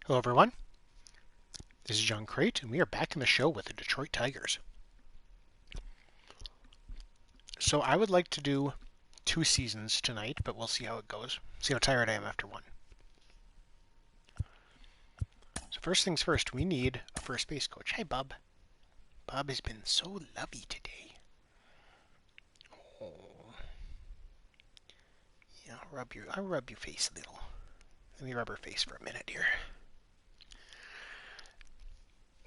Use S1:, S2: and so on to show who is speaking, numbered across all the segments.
S1: Hello, everyone. This is John Crate, and we are back in the show with the Detroit Tigers. So I would like to do 2 seasons tonight, but we'll see how it goes. See how tired I am after one. So first things first, we need a first base coach. Hey, Bob. Bob has been so lovey today. Oh. Yeah, I'll rub your face a little. Let me rub her face for a minute here.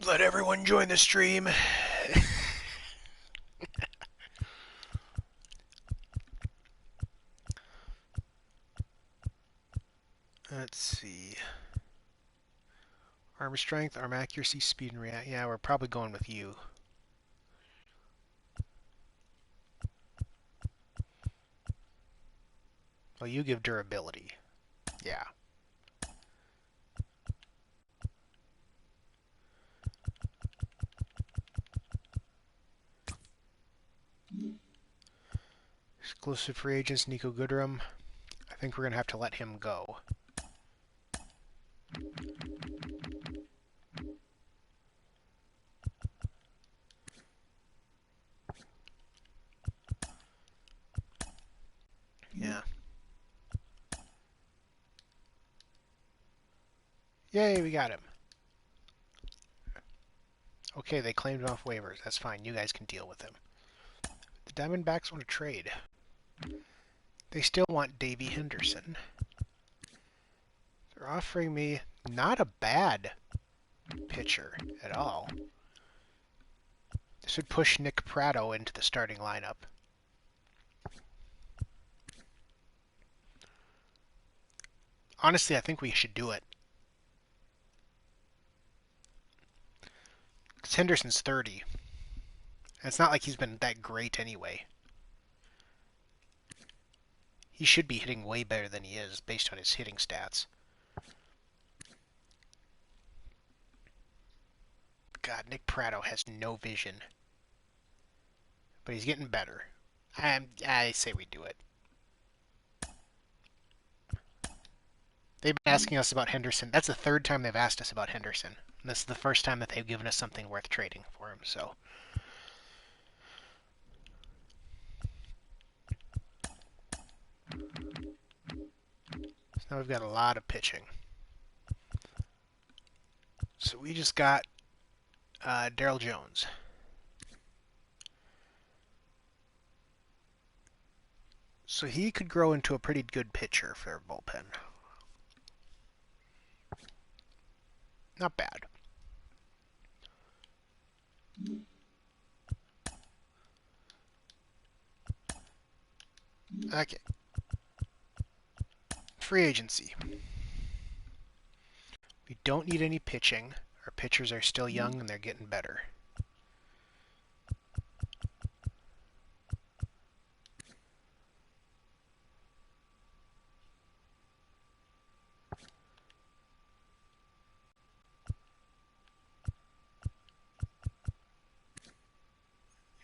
S1: Let everyone join the stream. Let's see. Arm strength, arm accuracy, speed, and react. Yeah, we're probably going with you. Well, you give durability. Yeah. Exclusive free agents, Nico Goodrum. I think we're going to have to let him go. Yeah. Yay, we got him. Okay, they claimed him off waivers. That's fine. You guys can deal with him. The Diamondbacks want to trade. They still want Davey Henderson. They're offering me not a bad pitcher at all. This would push Nick Pratto into the starting lineup. Honestly, I think we should do it. Because Henderson's 30. And it's not like he's been that great anyway. He should be hitting way better than he is based on his hitting stats. God, Nick Pratto has no vision. But he's getting better. I say we do it. They've been asking us about Henderson. That's the third time they've asked us about Henderson. And this is the first time that they've given us something worth trading for him, so. So now we've got a lot of pitching. So we just got Darryl Jones. So he could grow into a pretty good pitcher for our bullpen. Not bad. Okay. Free agency. We don't need any pitching. Our pitchers are still young and they're getting better.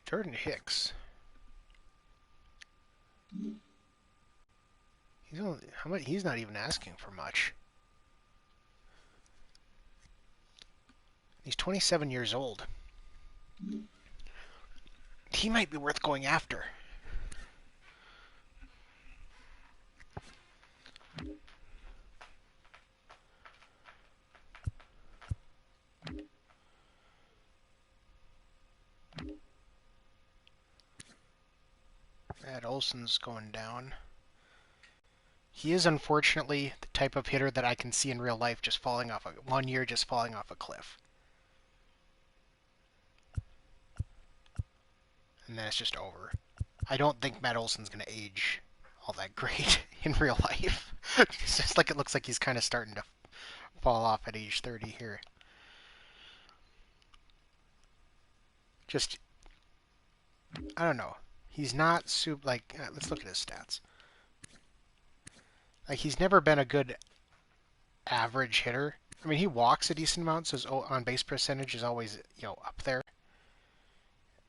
S1: Jordan Hicks. He's not even asking for much. He's 27 years old. He might be worth going after. Olsen's going down. He is unfortunately the type of hitter that I can see in real life just falling off 1 year just falling off a cliff. And then it's just over. I don't think Matt Olson's going to age all that great in real life. It's just like it looks like he's kind of starting to fall off at age 30 here. Just, I don't know. He's not let's look at his stats. Like, he's never been a good average hitter. I mean, he walks a decent amount, so his on-base percentage is always, up there.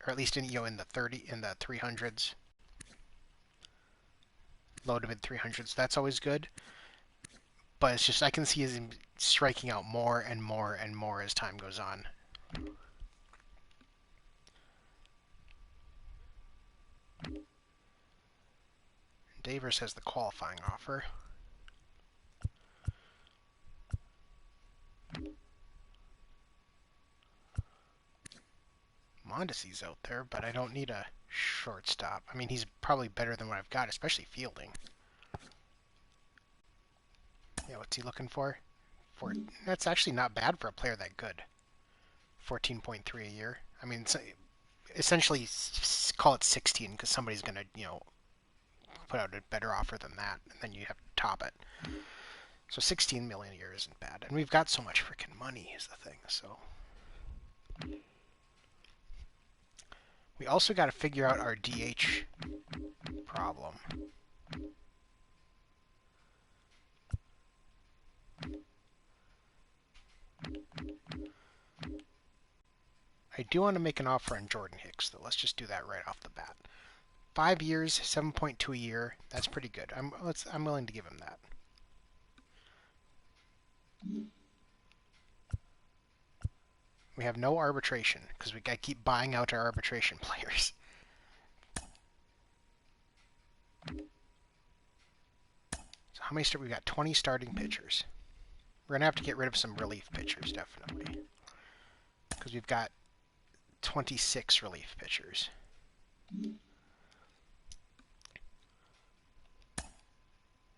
S1: Or at least in the 300s. Low to mid 300s. That's always good. but it's just I can see him striking out more and more and more as time goes on. Davers has the qualifying offer. Mondesi's out there, but I don't need a shortstop. I mean, he's probably better than what I've got, especially fielding. Yeah, what's he looking for? That's actually not bad for a player that good. 14.3 a year. I mean, essentially call it 16 because somebody's going to, put out a better offer than that, and then you have to top it. So 16 million a year isn't bad. And we've got so much freaking money is the thing, so. We also got to figure out our DH problem. I do want to make an offer on Jordan Hicks, though. Let's just do that right off the bat. 5 years, 7.2 a year. That's pretty good. I'm willing to give him that. We have no arbitration because I keep buying out our arbitration players. So how many we got 20 starting pitchers. We're going to have to get rid of some relief pitchers, definitely. Because we've got 26 relief pitchers.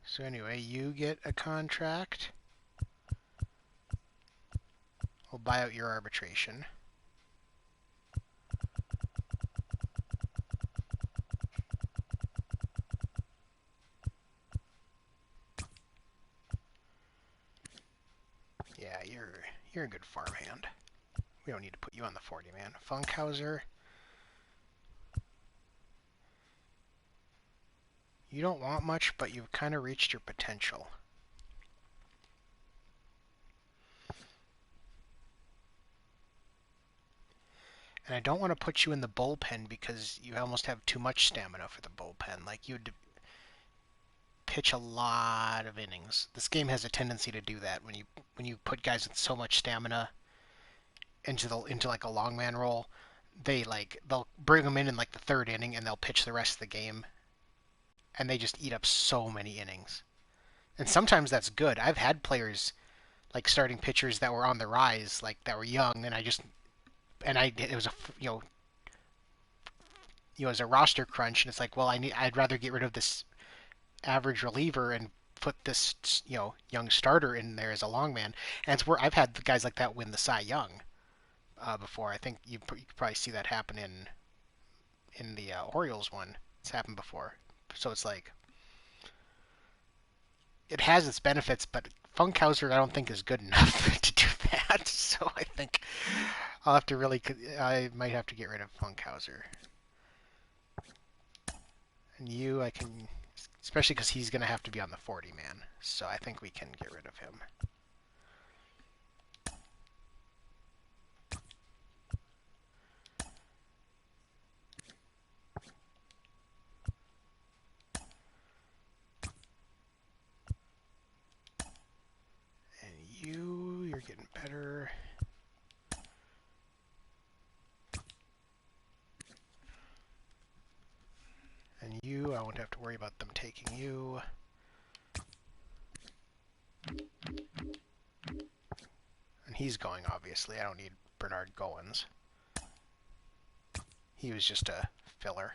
S1: So anyway, you get a contract. We'll buy out your arbitration. Yeah, you're a good farmhand. We don't need to put you on the 40-man. Funkhauser. You don't want much, but you've kind of reached your potential. And I don't want to put you in the bullpen because you almost have too much stamina for the bullpen. Like, you'd pitch a lot of innings. This game has a tendency to do that when you put guys with so much stamina into like a long man role. They'll bring them in like the third inning and they'll pitch the rest of the game, and they just eat up so many innings. And sometimes that's good. I've had players like starting pitchers that were on the rise, like that were young, and it was it was a roster crunch, and it's like, well, I'd rather get rid of this average reliever and put this young starter in there as a long man. And it's where I've had the guys like that win the Cy Young before. I think you could probably see that happen in the Orioles one. It's happened before. So it's like it has its benefits, but Funkhauser I don't think is good enough to do that. So I think I might have to get rid of Funkhauser. And you, I can, especially because he's going to have to be on the 40-man. So I think we can get rid of him. And you're getting better. And you, I won't have to worry about them taking you. And he's going, obviously. I don't need Bernard Goins. He was just a filler.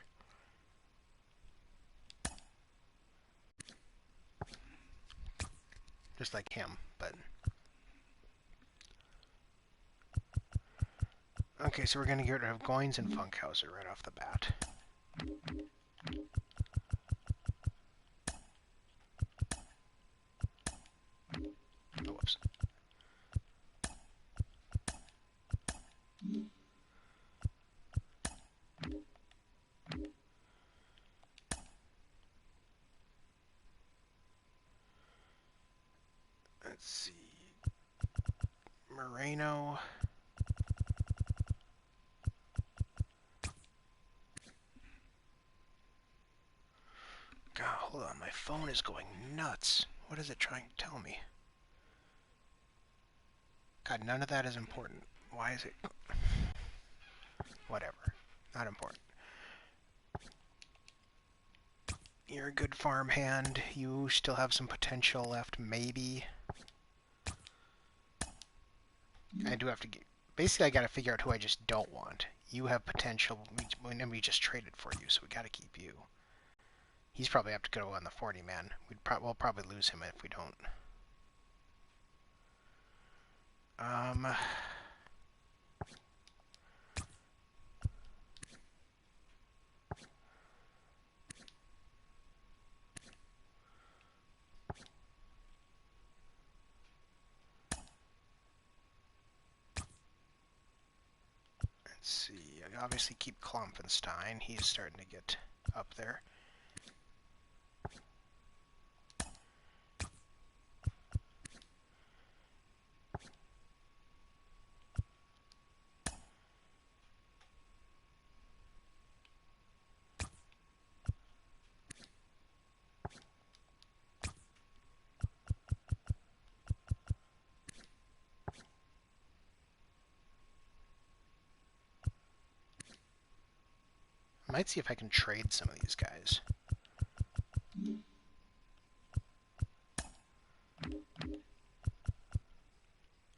S1: Just like him, but... Okay, so we're going to get rid of Goins and Funkhauser right off the bat. Oh, whoops. Let's see. Moreno. God, hold on. My phone is going nuts. What is it trying to tell me? God, none of that is important. Why is it? Whatever. Not important. You're a good farmhand. You still have some potential left, maybe. I do have to get... Basically, I gotta figure out who I just don't want. You have potential, and we just traded for you, so we gotta keep you. He's probably have to go on the 40-man. We'll probably lose him if we don't. Let's see. I obviously keep Klompenstein. He's starting to get up there. I might see if I can trade some of these guys.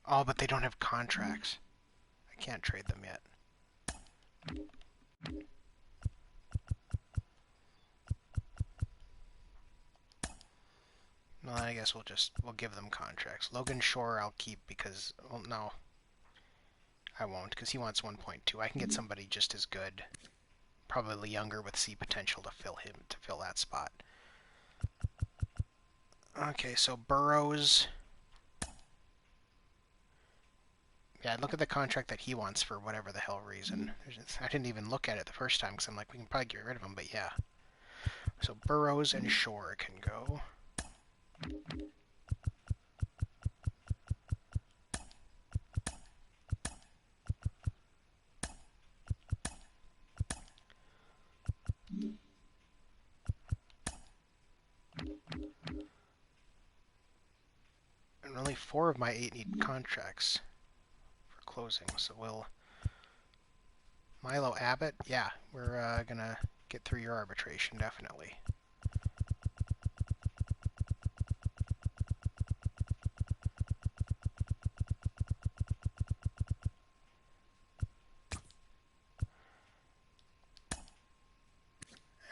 S1: Oh, but they don't have contracts. I can't trade them yet. Well, I guess we'll give them contracts. Logan Shore I'll keep because, well, no. I won't, because he wants 1.2. I can get somebody just as good. Probably younger with C potential to fill that spot. Okay, so Burrows. Yeah, look at the contract that he wants for whatever the hell reason. I didn't even look at it the first time because I'm like, we can probably get rid of him, but yeah. So Burrows and Shore can go. And only 4 of my 8 need contracts for closing, so we'll... Milo Abbott, yeah, we're gonna get through your arbitration, definitely.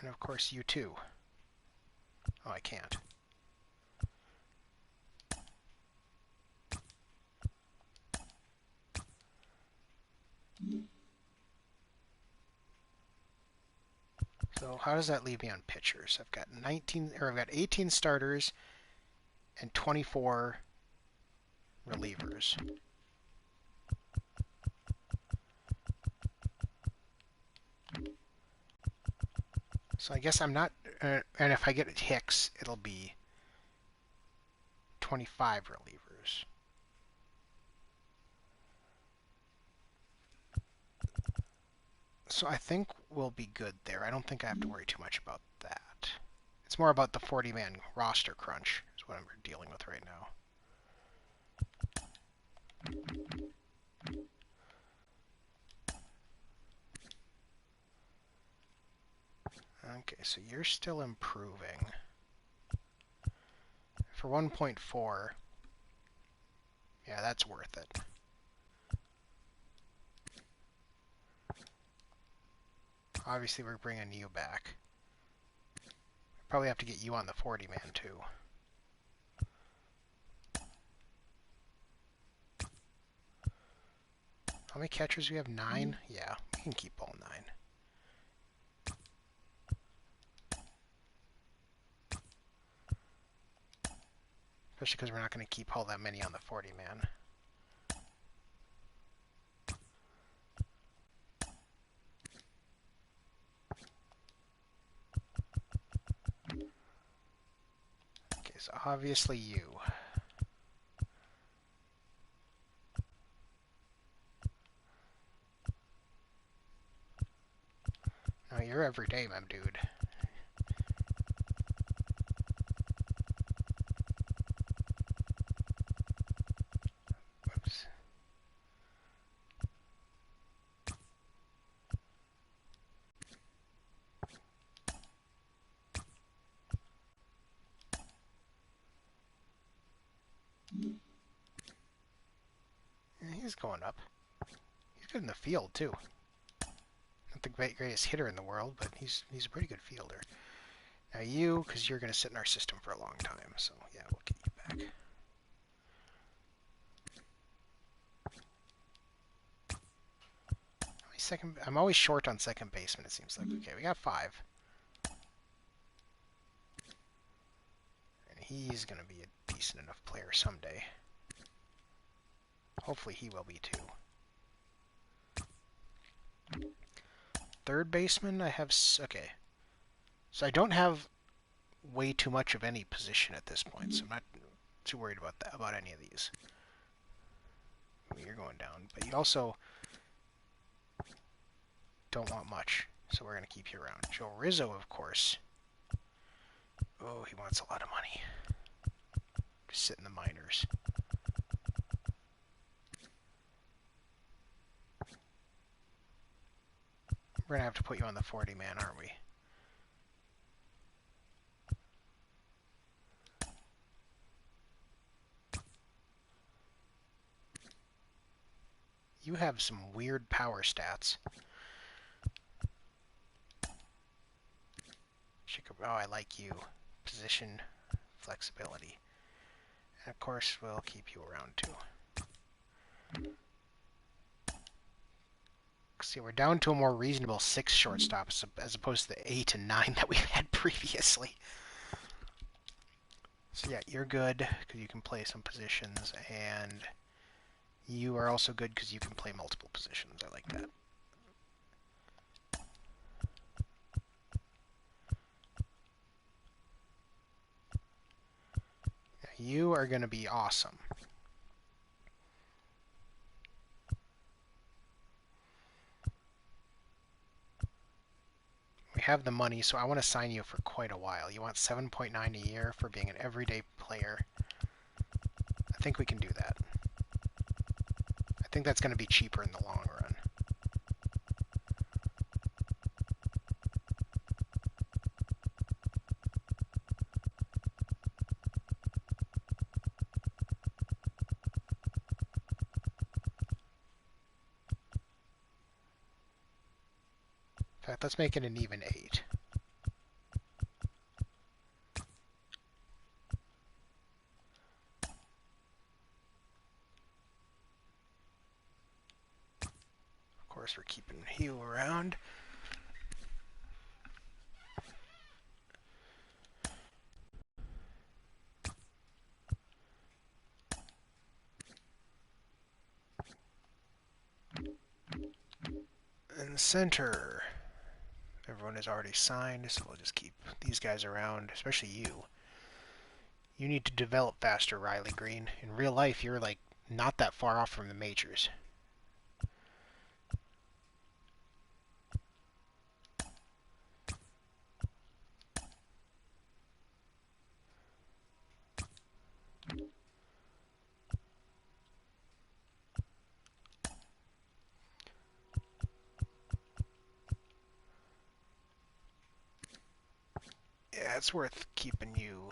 S1: And of course you too. Oh, I can't. So how does that leave me on pitchers? I've got 18 starters and 24 relievers. So I guess I'm not, and if I get Hicks, it'll be 25 relievers. So I think we'll be good there. I don't think I have to worry too much about that. It's more about the 40-man roster crunch is what I'm dealing with right now. Okay, so you're still improving. For 1.4, yeah, that's worth it. Obviously, we're bringing you back. Probably have to get you on the 40-man, too. How many catchers do we have? 9? Yeah, we can keep all 9. Especially because we're not going to keep all that many on the 40-man. Okay, so obviously you. No, you're every day, my dude. Whoops. He's going up. He's good in the field, too. Not the greatest hitter in the world, but he's a pretty good fielder. Now you, because you're going to sit in our system for a long time, so yeah, we'll get you back. I'm always short on second baseman, it seems like. Okay, we got 5. And he's going to be a decent enough player someday. Hopefully he will be too. Third baseman, I have... Okay. So I don't have way too much of any position at this point, so I'm not too worried about that, about any of these. You're going down, but you also don't want much, so we're going to keep you around. Joe Rizzo, of course. Oh, he wants a lot of money. Just sit in the minors. We're going to have to put you on the 40-man, aren't we? You have some weird power stats. Oh, I like you. Position, flexibility. And of course, we'll keep you around too. See, we're down to a more reasonable 6 shortstops as opposed to the 8 and 9 that we've had previously. So yeah, you're good because you can play some positions, and you are also good because you can play multiple positions. I like that. You are going to be awesome. We have the money, so I want to sign you for quite a while. You want 7.9 a year for being an everyday player. I think we can do that. I think that's going to be cheaper in the long run. In fact, let's make it an even 8. Of course, we're keeping you around. And center. Everyone is already signed, so we'll just keep these guys around, especially you. You need to develop faster, Riley Green. In real life, you're like not that far off from the majors. Yeah, it's worth keeping you.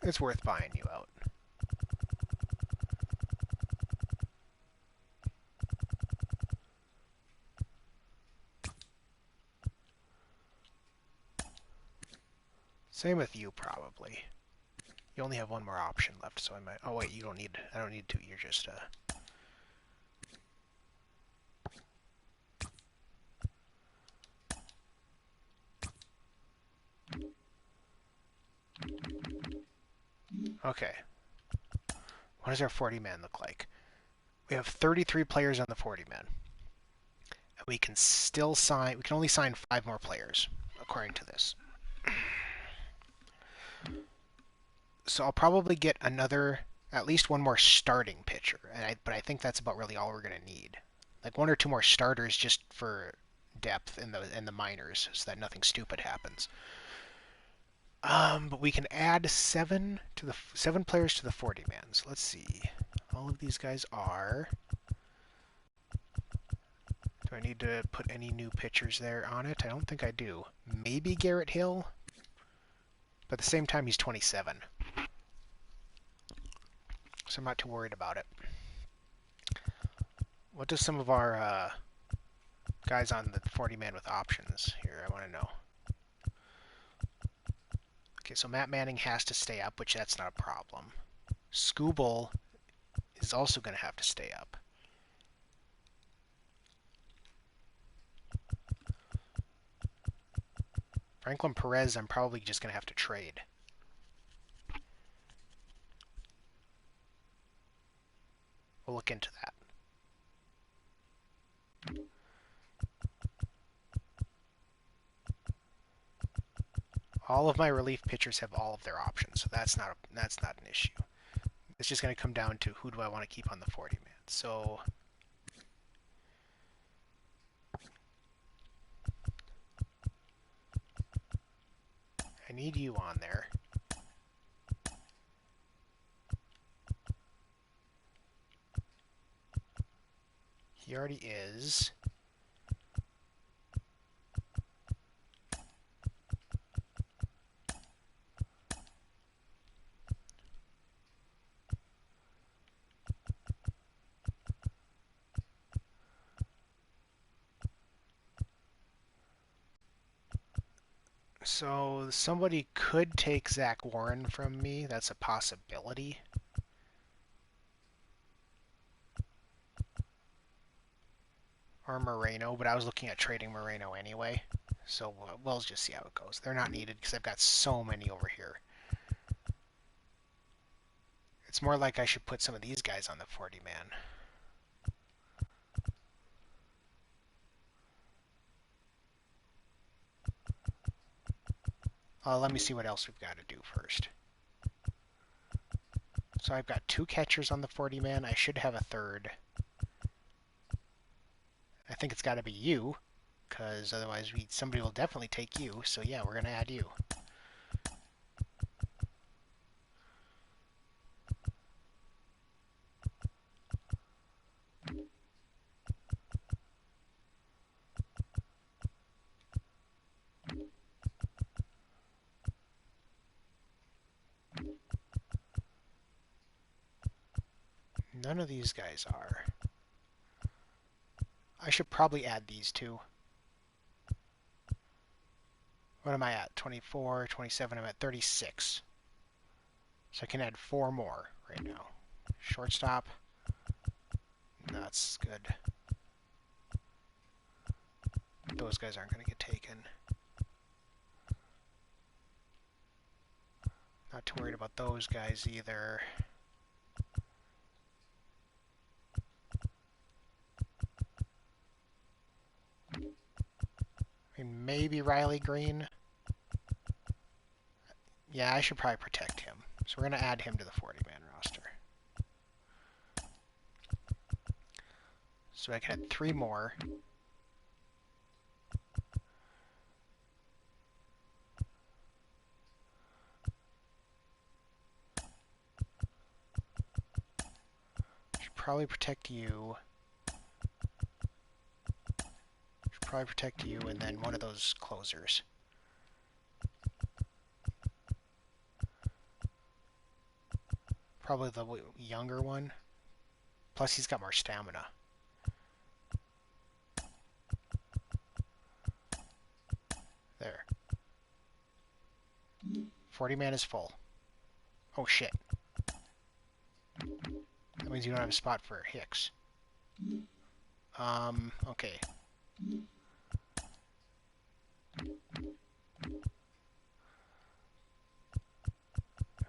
S1: It's worth buying you out. Same with you, probably. You only have one more option left, so I might... Oh, wait, you don't need... I don't need to. You're just, Okay. What does our 40-man look like? We have 33 players on the 40-man. And we can still sign... We can only sign 5 more players, according to this. So I'll probably get at least one more starting pitcher, but I think that's about really all we're going to need. Like 1 or 2 more starters just for depth in the minors, so that nothing stupid happens. But we can add 7 players to the 40-man. So let's see. All of these guys are. Do I need to put any new pitchers there on it? I don't think I do. Maybe Garrett Hill, but at the same time he's 27. So I'm not too worried about it. What does some of our guys on the 40-man with options here? I want to know. Okay, so Matt Manning has to stay up, which that's not a problem. Scooble is also going to have to stay up. Franklin Perez, I'm probably just going to have to trade. We'll look into that. All of my relief pitchers have all of their options, so that's not an issue. It's just going to come down to who do I want to keep on the 40-man. So I need you on there. He already is. So somebody could take Zach Warren from me. That's a possibility. Or Moreno, but I was looking at trading Moreno anyway. So we'll just see how it goes. They're not needed because I've got so many over here. It's more like I should put some of these guys on the 40-man. Let me see what else we've got to do first. So I've got 2 catchers on the 40-man. I should have a third. I think it's got to be you, because otherwise somebody will definitely take you. So yeah, we're going to add you. None of these guys are. I should probably add these 2. What am I at? 24, 27, I'm at 36. So I can add 4 more right now. Shortstop. That's good. Those guys aren't going to get taken. Not too worried about those guys either. I mean, maybe Riley Green. Yeah, I should probably protect him. So we're going to add him to the 40-man roster. So I can add 3 more. Should probably protect you. Should probably protect you and then one of those closers. Probably the younger one. Plus he's got more stamina. There. 40-man is full. Oh shit. That means you don't have a spot for Hicks. Okay.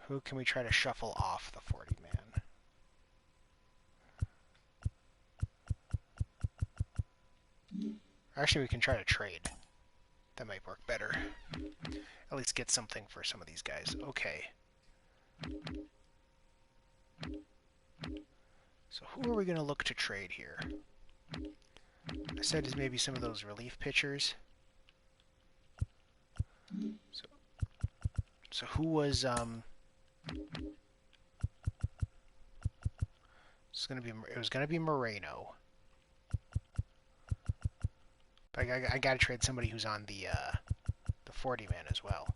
S1: Who can we try to shuffle off the 40-man? Actually, we can try to trade. That might work better. At least get something for some of these guys. Okay. So who are we going to look to trade here? I said is maybe some of those relief pitchers. So who was it was gonna be Moreno. But I gotta trade somebody who's on the 40-man as well.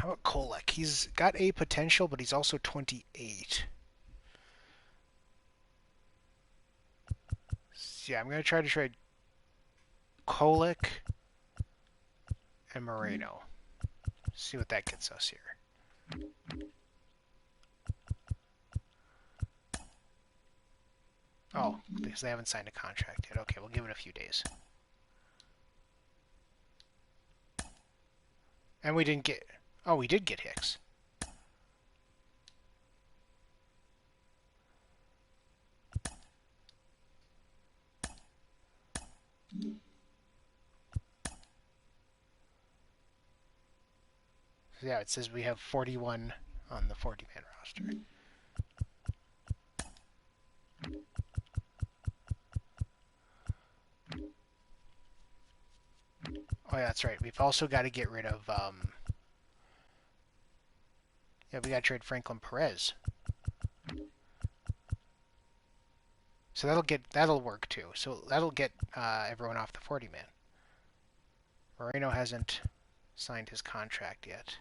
S1: How about Kolek? He's got a potential, but he's also 28. So yeah, I'm going to try to trade Kolek and Moreno. See what that gets us here. Oh, because they haven't signed a contract yet. Okay, we'll give it a few days. And we didn't get... Oh, we did get Hicks. So yeah, it says we have 41 on the 40-man roster. Oh yeah, that's right. We've also got to get rid of... Yeah, we got to trade Franklin Perez. So that'll work too. So that'll get everyone off the 40-man. Moreno hasn't signed his contract yet.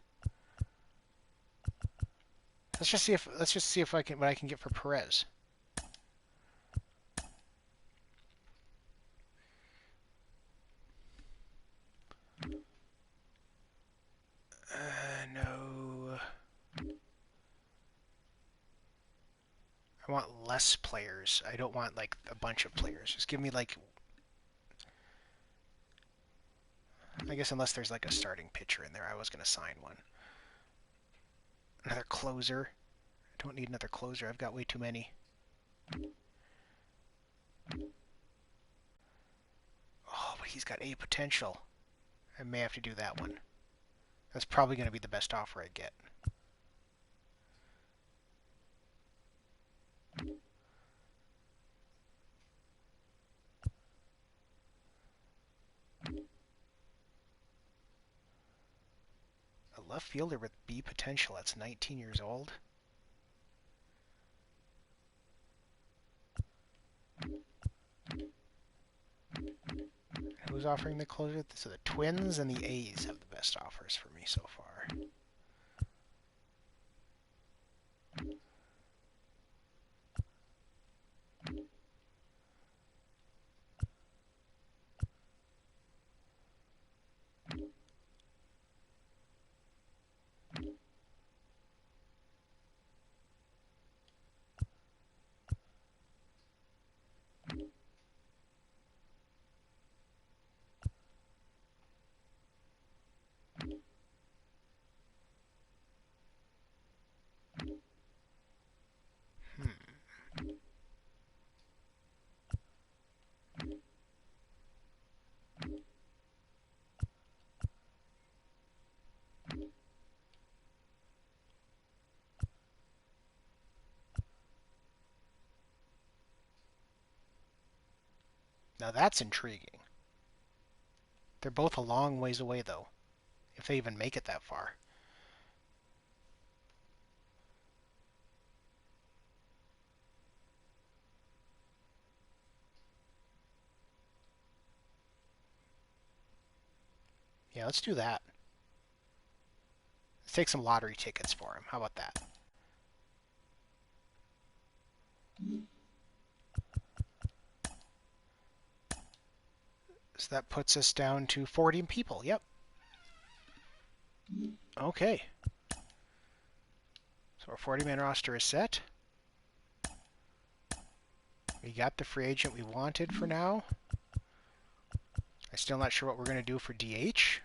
S1: Let's just see if what I can get for Perez. No. I want less players. I don't want like a bunch of players. Just give me like, I guess unless there's like a starting pitcher in there, I was gonna sign one. Another closer. I don't need another closer. I've got way too many. Oh, but he's got a potential. I may have to do that one. That's probably going to be the best offer I get. A left fielder with B potential. That's 19 years old. Who's offering the closer? So the Twins and the A's have the best offers for me so far. Now that's intriguing. They're both a long ways away, though, if they even make it that far. Yeah, let's do that. Let's take some lottery tickets for him. How about that? So that puts us down to 40 people. Yep. Okay. So our 40-man roster is set. We got the free agent we wanted for now. I'm still not sure what we're going to do for DH.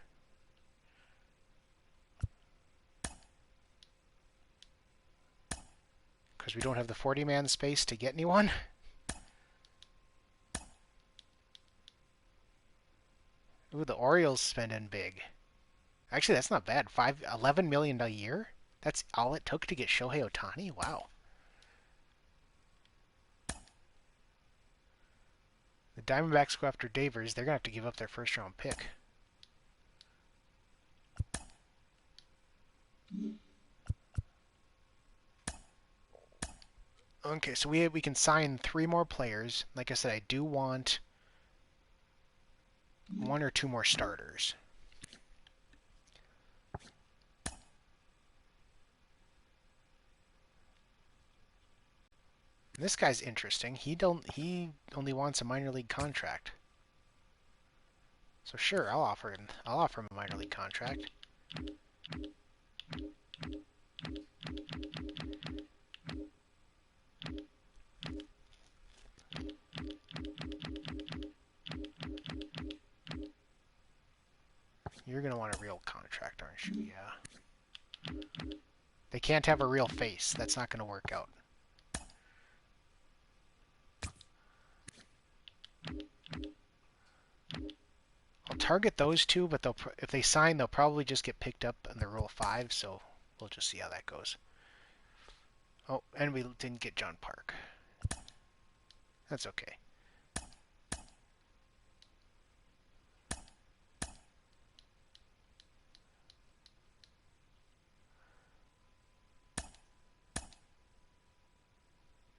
S1: Because we don't have the 40-man space to get anyone. Ooh, the Orioles spend in big. Actually, that's not bad. $11 million a year? That's all it took to get Shohei Ohtani? Wow. The Diamondbacks go after Davers. They're going to have to give up their first-round pick. Okay, so we can sign 3 more players. Like I said, I do want 1 or 2 more starters. This guy's interesting. He only wants a minor league contract. So sure, I'll offer him a minor league contract. You're gonna want a real contract, aren't you? Yeah. They can't have a real face. That's not gonna work out. I'll target those two, but if they sign, they'll probably just get picked up in the Rule 5, so we'll just see how that goes. Oh, and we didn't get John Park. That's okay.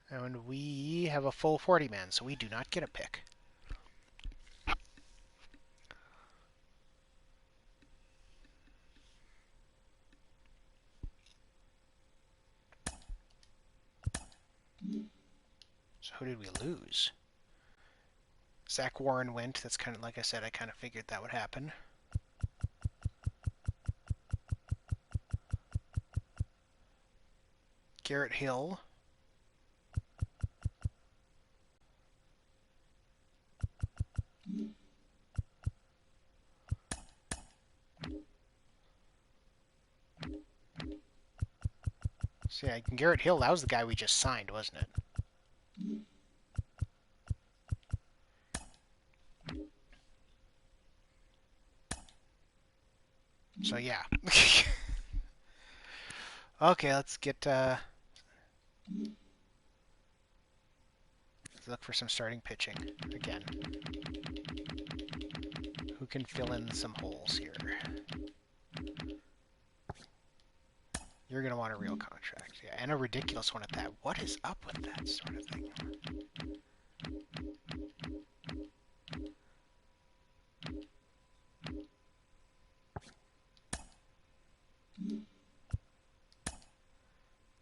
S1: And we have a full 40 man, so we do not get a pick. So who did we lose? Zach Warren went. That's kind of, like I said, I kind of figured that would happen. Garrett Hill. So yeah, Garrett Hill, that was the guy we just signed, wasn't it? So yeah. Okay, let's look for some starting pitching again. Who can fill in some holes here? You're going to want a real contract. Yeah, and a ridiculous one at that. What is up with that sort of thing?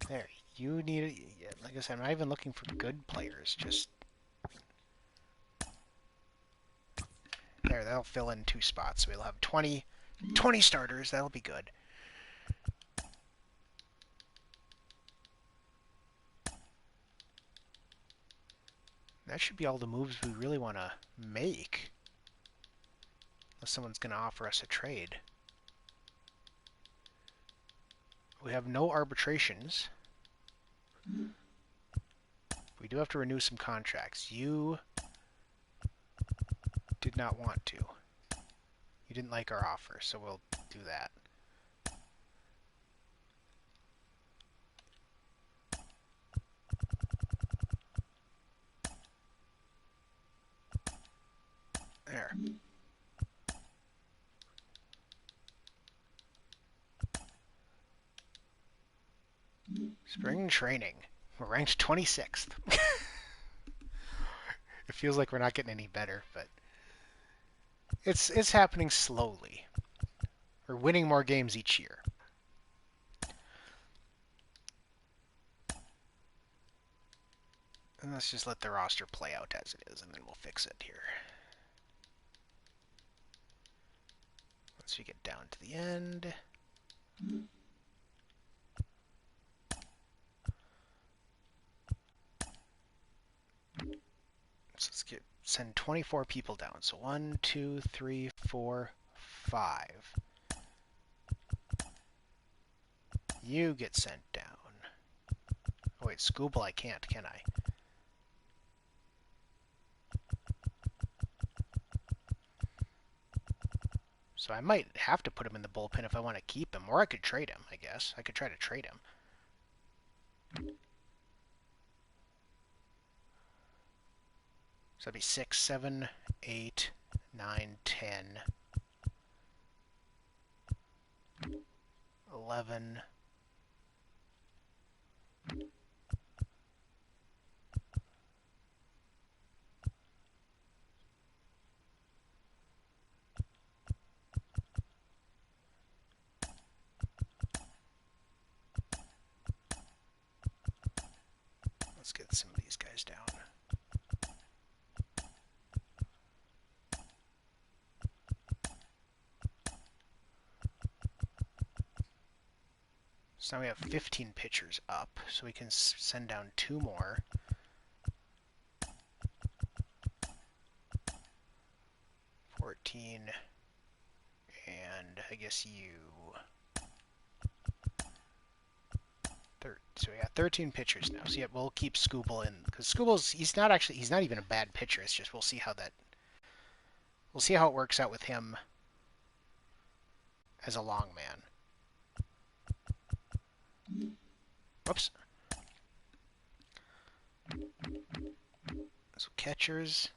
S1: There, you need, like I said, I'm not even looking for good players, just... There, that'll fill in 2 spots. We'll have 20 starters. That'll be good. That should be all the moves we really want to make. Unless someone's going to offer us a trade. We have no arbitrations. We do have to renew some contracts. You did not want to. You didn't like our offer, so we'll do that. There. Spring training. We're ranked 26th. It feels like we're not getting any better, but it's happening slowly. We're winning more games each year. And let's just let the roster play out as it is, and then we'll fix it here. Once we get down to the end. So let's send 24 people down. So 1, 2, 3, 4, 5. You get sent down. Oh wait, Scooble I can't, can I? So I might have to put him in the bullpen if I want to keep him. Or I could trade him, I guess. I could try to trade him. So that'd be 6, 7, 8, 9, 10, 11. Let's get some of these pitchers down. So now we have 15 pitchers up, so we can send down 2 more. 14, and I guess you. So we got 13 pitchers now. So yeah, we'll keep Scooble in, because Scooble's he's not even a bad pitcher. It's just we'll see how it works out with him as a long man. Whoops. So catchers,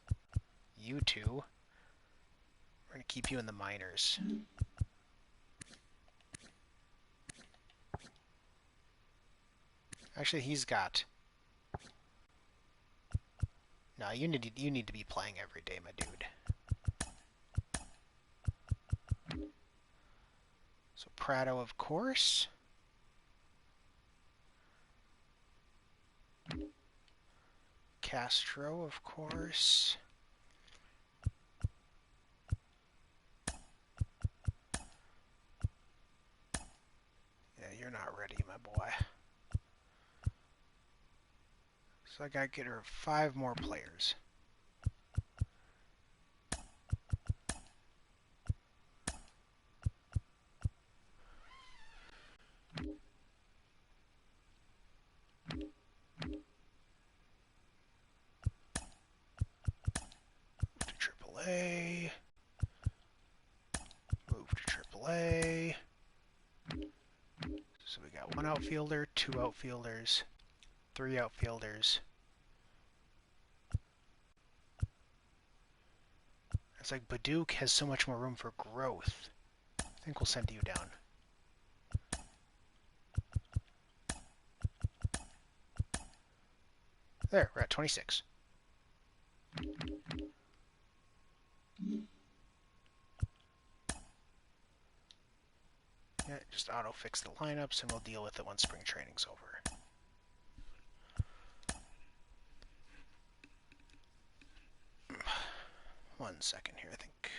S1: you two. We're gonna keep you in the minors. Actually, he's got. No, you need to be playing every day, my dude. So Prado, of course. Castro, of course. Yeah, you're not ready, my boy. So I gotta get her 5 more players. AAA. Move to AAA. So we got 1 outfielder, 2 outfielders, 3 outfielders. It's like Badook has so much more room for growth. I think we'll send you down. There, we're at 26. Yeah, just auto-fix the lineups, and we'll deal with it once spring training's over. One second here, I think.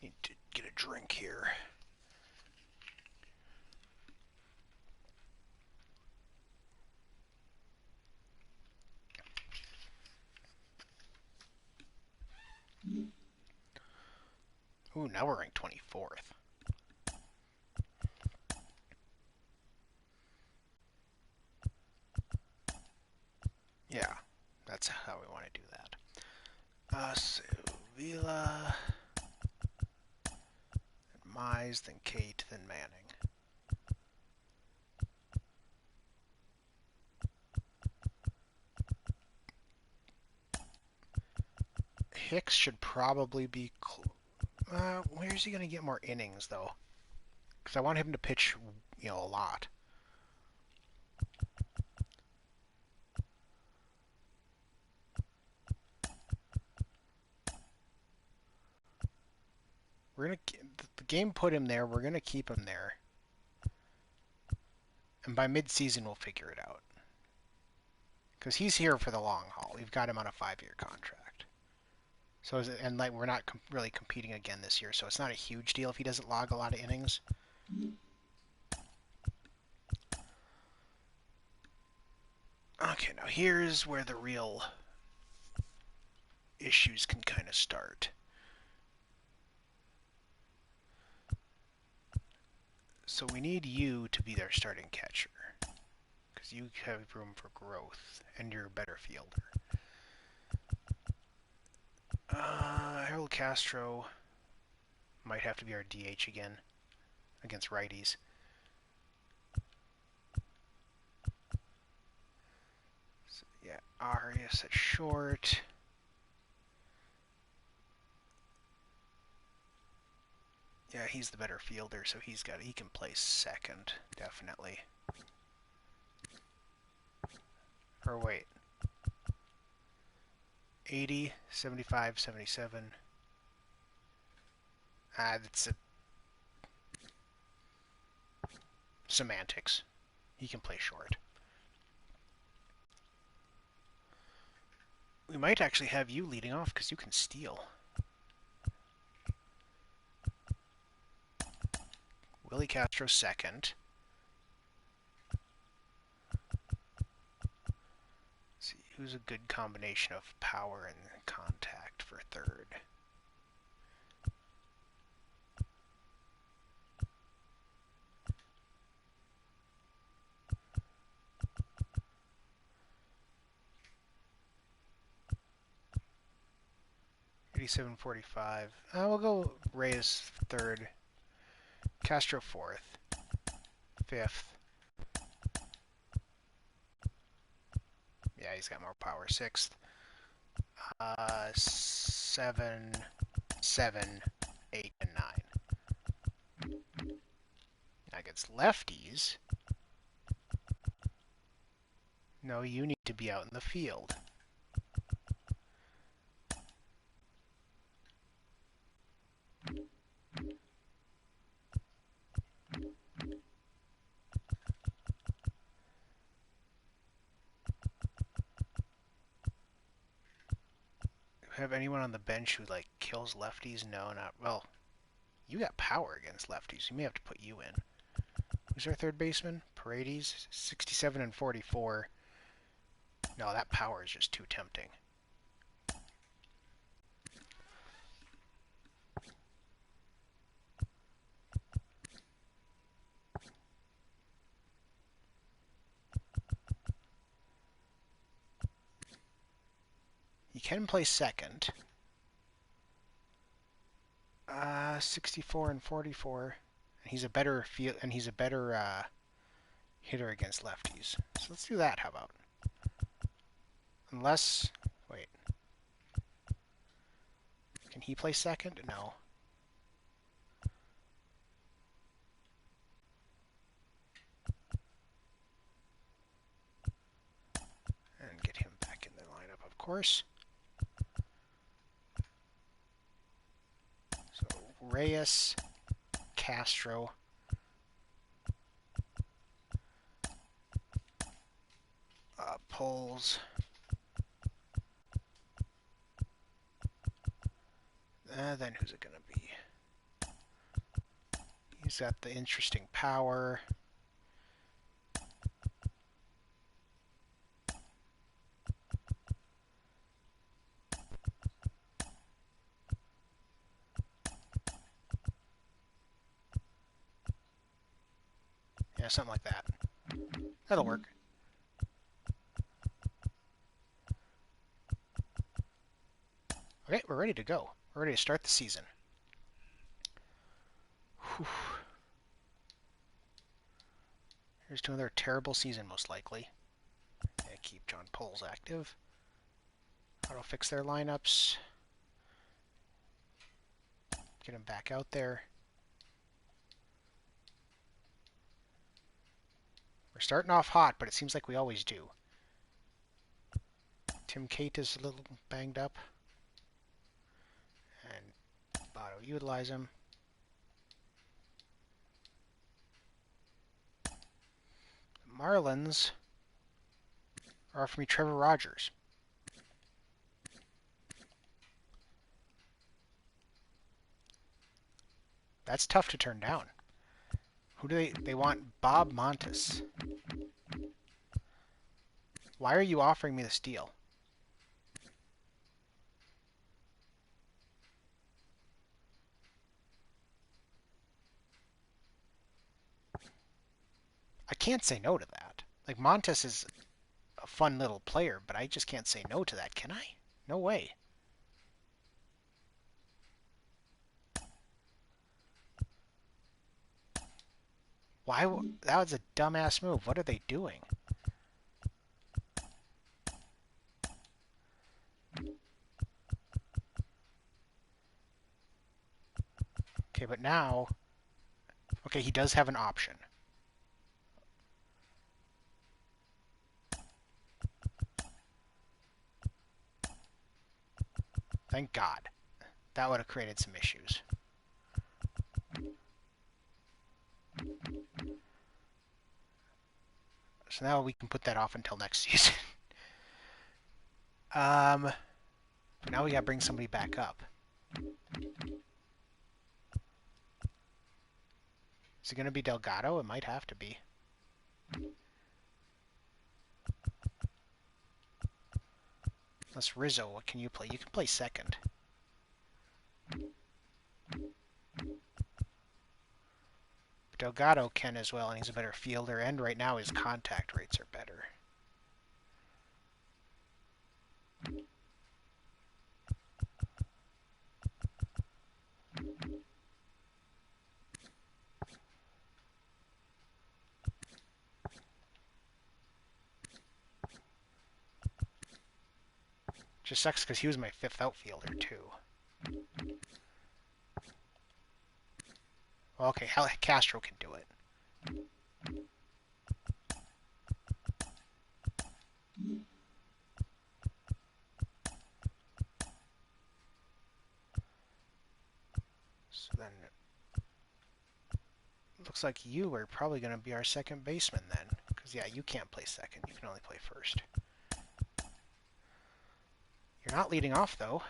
S1: Need to get a drink here. Ooh, now we're ranked 24th. Yeah, that's how we want to do that. So Vila, then Mize, then Kate, then Manning. Hicks should probably be. Where's he going to get more innings, though? Because I want him to pitch, a lot. The game put him there. We're gonna keep him there, and by mid-season we'll figure it out. Because he's here for the long haul. We've got him on a 5-year contract. So we're not really competing again this year, so it's not a huge deal if he doesn't log a lot of innings. Okay, now here's where the real issues can kind of start. So we need you to be their starting catcher, because you have room for growth, and you're a better fielder. Harold Castro might have to be our DH again against righties. So, yeah, Arias at short. Yeah, he's the better fielder, so he can play second, definitely. Or wait. 80, 75, 77. That's semantics. He can play short. We might actually have you leading off because you can steal. Willie Castro second. Let's see, who's a good combination of power and contact for third? $87.45. We'll go Reyes third. Castro fourth. Fifth. Yeah, he's got more power. Sixth. 7, 7, 8, and 9. Against lefties, no, you need to be out in the field. Have anyone on the bench who like kills lefties? No, not well. You got power against lefties. You may have to put you in. Who's our third baseman? Paredes, 67 and 44. No, that power is just too tempting. He can play second. 64 and 44. And he's a better hitter against lefties. So let's do that. How about? Unless, wait. Can he play second? No. And get him back in the lineup, of course. So Reyes, Castro, Poles. Then who's it going to be? He's got the interesting power. Yeah, something like that. That'll work. Okay, we're ready to go. We're ready to start the season. Whew. Here's to another terrible season, most likely. Yeah, keep John Poles active. Auto fix their lineups. Get him back out there. We're starting off hot, but it seems like we always do. Tim Cate is a little banged up. And auto utilize him. The Marlins are offering me Trevor Rogers. That's tough to turn down. Who do they want? Bob Montes. Why are you offering me this deal? I can't say no to that. Like, Montes is a fun little player, but I just can't say no to that, can I? No way. Why? That was a dumbass move. What are they doing? Okay, but now... Okay, he does have an option. Thank God. That would have created some issues. So now we can put that off until next season. But now we gotta bring somebody back up. Is it gonna be Delgado? It might have to be. Unless Rizzo, what can you play? You can play second. Delgado can as well, and he's a better fielder, and right now his contact rates are better. Just sucks because he was my fifth outfielder, too. Well, okay, Castro can do it. So then, it looks like you are probably going to be our second baseman then. Because, yeah, you can't play second. You can only play first. You're not leading off, though.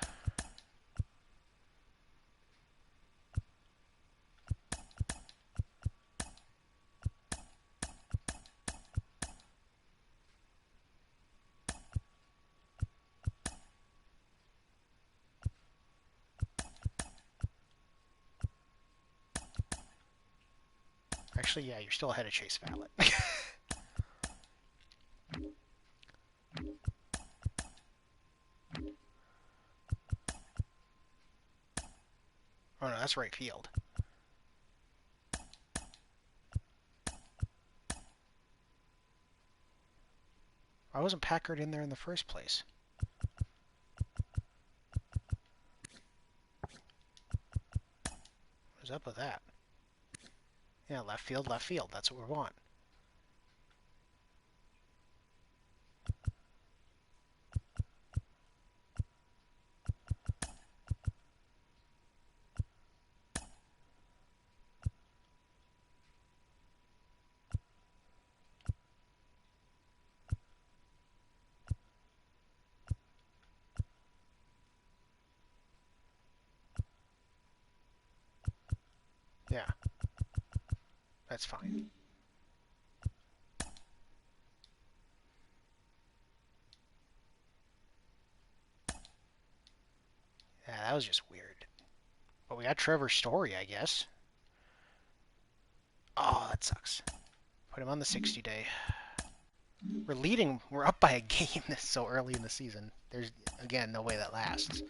S1: Actually, yeah, you're still ahead of Chase Vallett. Oh no, that's right field. Why wasn't Packard in there in the first place? What's up with that? Yeah, left field, left field. That's what we want. Yeah. That's fine. Yeah, that was just weird. But we got Trevor Story, I guess. Oh, that sucks. Put him on the 60-day. We're leading. We're up by a game this so early in the season. There's, again, no way that lasts.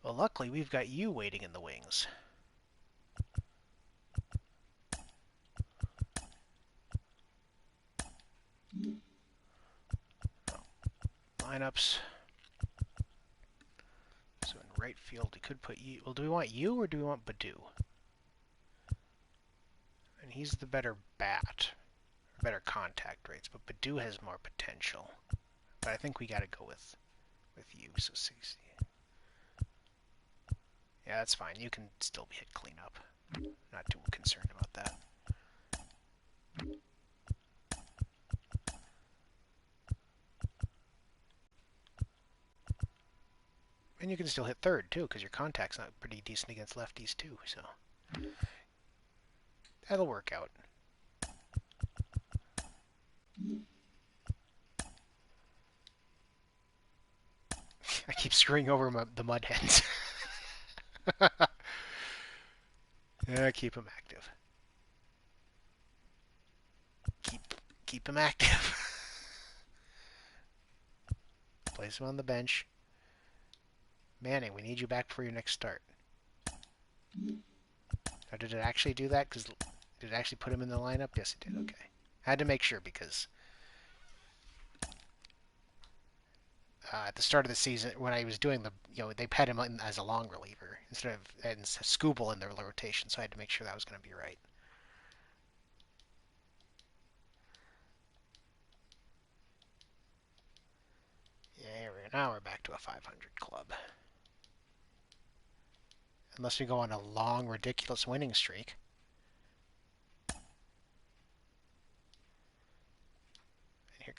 S1: Well, luckily, we've got you waiting in the wings. Oh. Lineups. So in right field, we could put you. Well, do we want you or do we want Badu? And he's the better bat. Better contact rates, but Badu has more potential. But I think we got to go with you, so 60. Yeah, that's fine. You can still hit cleanup. Not too concerned about that. And you can still hit third, too, because your contact's not pretty decent against lefties, too, so... That'll work out. I keep screwing over the mud hens. Yeah, keep him active. Keep him active. Place him on the bench. Manning, we need you back for your next start. Or did it actually do that? Did it actually put him in the lineup? Yes, it did. Okay. I had to make sure because at the start of the season, when I was doing they had him as a long reliever instead of and Scooble in their rotation, so I had to make sure that was going to be right. Yeah, now we're back to a 500 club. Unless we go on a long, ridiculous winning streak.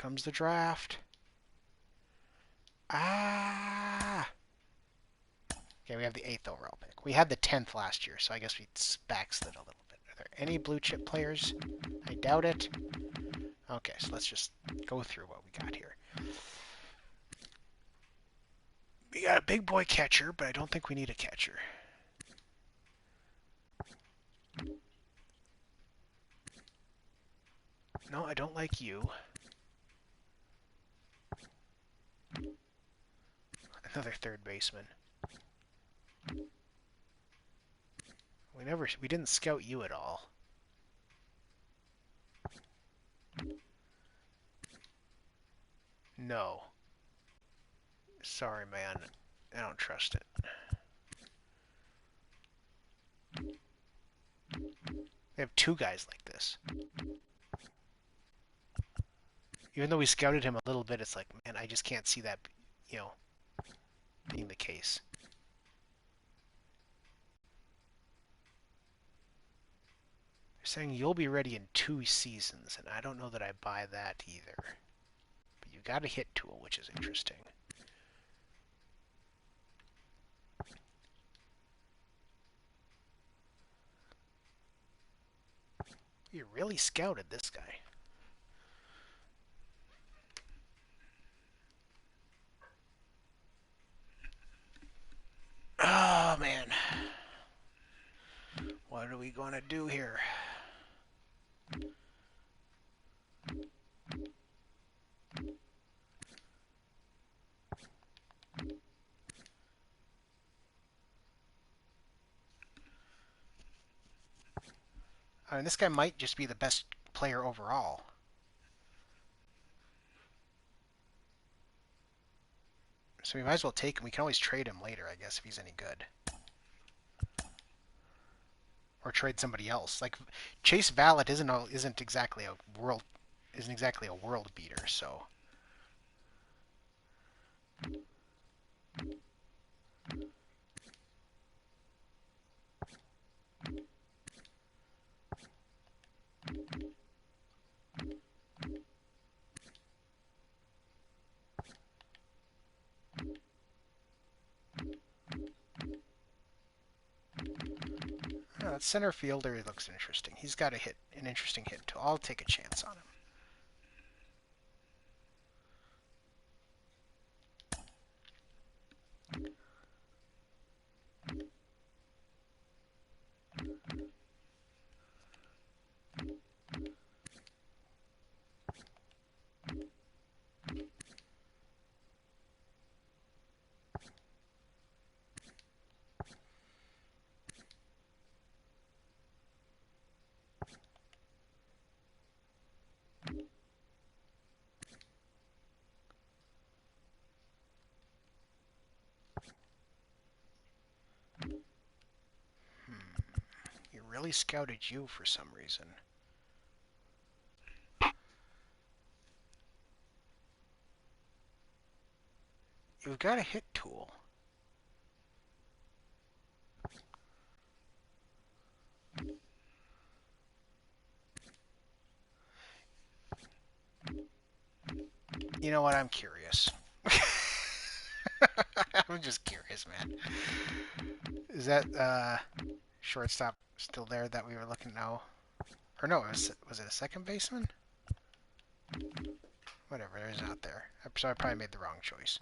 S1: comes the draft. Ah! Okay, we have the 8th overall pick. We had the 10th last year, so I guess we backslid a little bit. Are there any blue chip players? I doubt it. Okay, so let's just go through what we got here. We got a big boy catcher, but I don't think we need a catcher. No, I don't like you. Another third baseman. We didn't scout you at all. No. Sorry, man. I don't trust it. We have 2 guys like this. Even though we scouted him a little bit, it's like, man, I just can't see that, being the case. They're saying you'll be ready in 2 seasons, and I don't know that I buy that either. But you got a hit tool, which is interesting. You really scouted this guy. Oh, man. What are we going to do here? I mean, this guy might just be the best player overall. So we might as well take him. We can always trade him later, I guess, if he's any good. Or trade somebody else. Like Chase Vallet isn't exactly a world beater, so. That center fielder looks interesting. He's got an interesting hit too. I'll take a chance on him. He really scouted you for some reason. You've got a hit tool. You know what? I'm curious. I'm just curious, man. Is that shortstop still there that we were looking at now? Or no, was it a second baseman? Whatever, there's not there. So I probably made the wrong choice.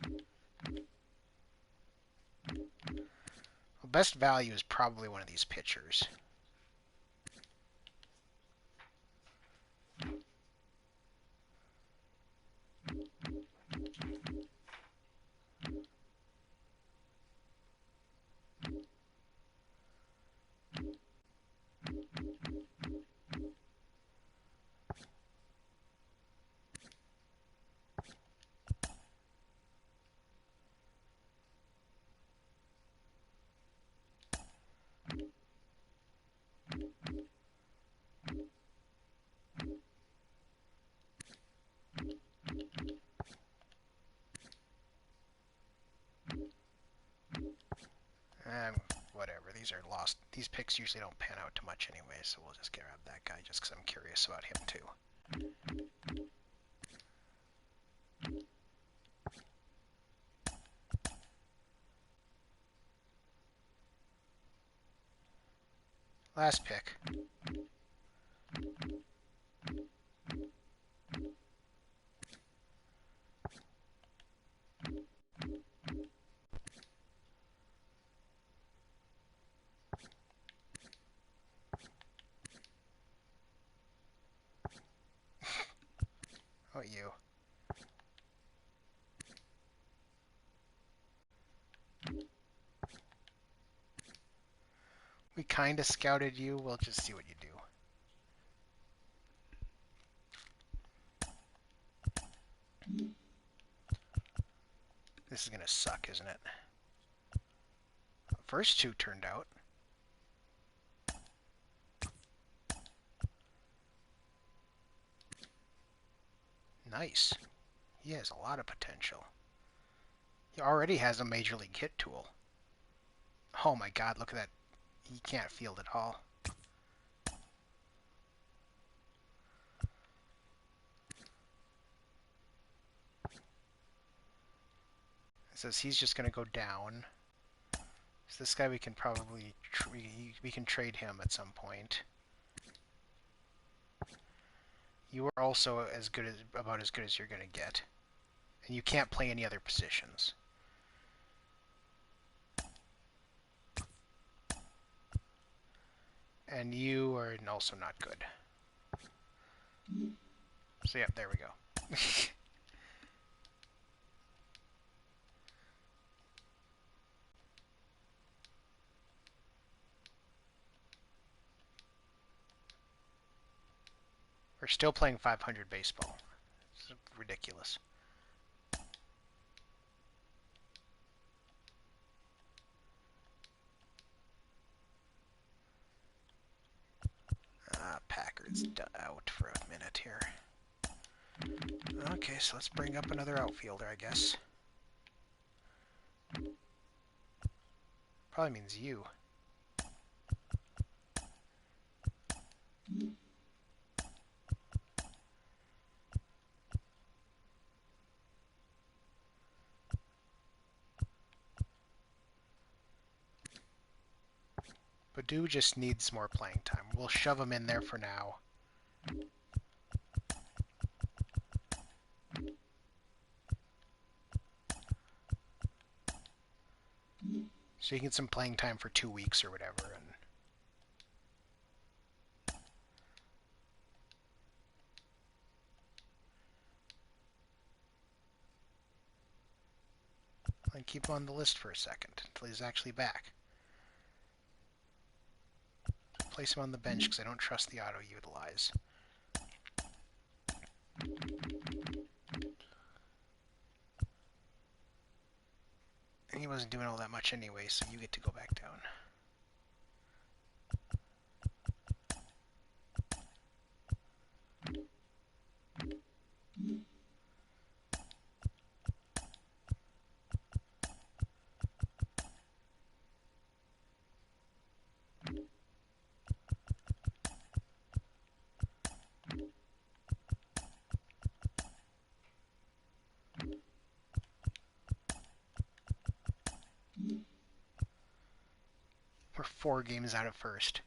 S1: Well, best value is probably one of these pitchers. Whatever, these are lost. These picks usually don't pan out too much anyway, so we'll just grab that guy just because I'm curious about him too. Last pick. Oh, you. We kind of scouted you. We'll just see what you do. This is going to suck, isn't it? First two turned out. Nice. He has a lot of potential. He already has a major league hit tool. Oh my god, look at that. He can't field at all. It says he's just going to go down. So this guy we can probably we can trade him at some point. You are also as good as about as good as you're going to get. And you can't play any other positions. And you are also not good. So yeah, there we go. We're still playing 500 baseball. It's ridiculous. Packard's out for a minute here. Okay, so let's bring up another outfielder, I guess. Probably means you. Badu just needs more playing time. We'll shove him in there for now. So you can get some playing time for 2 weeks or whatever. And keep him on the list for a second until he's actually back. Place him on the bench because I don't trust the auto-utilize. And he wasn't doing all that much anyway, so you get to go back down. We're 4 games out of first.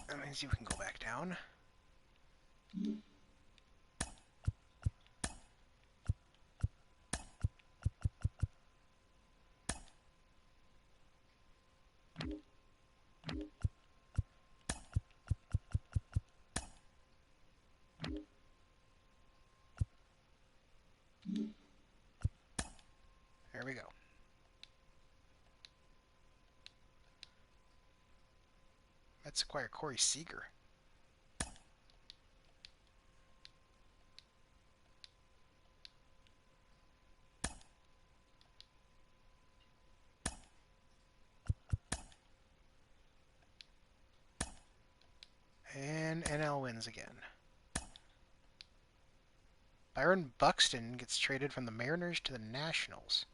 S1: That means you can go back down. There we go. Let's acquire Corey Seager. And NL wins again. Byron Buxton gets traded from the Mariners to the Nationals.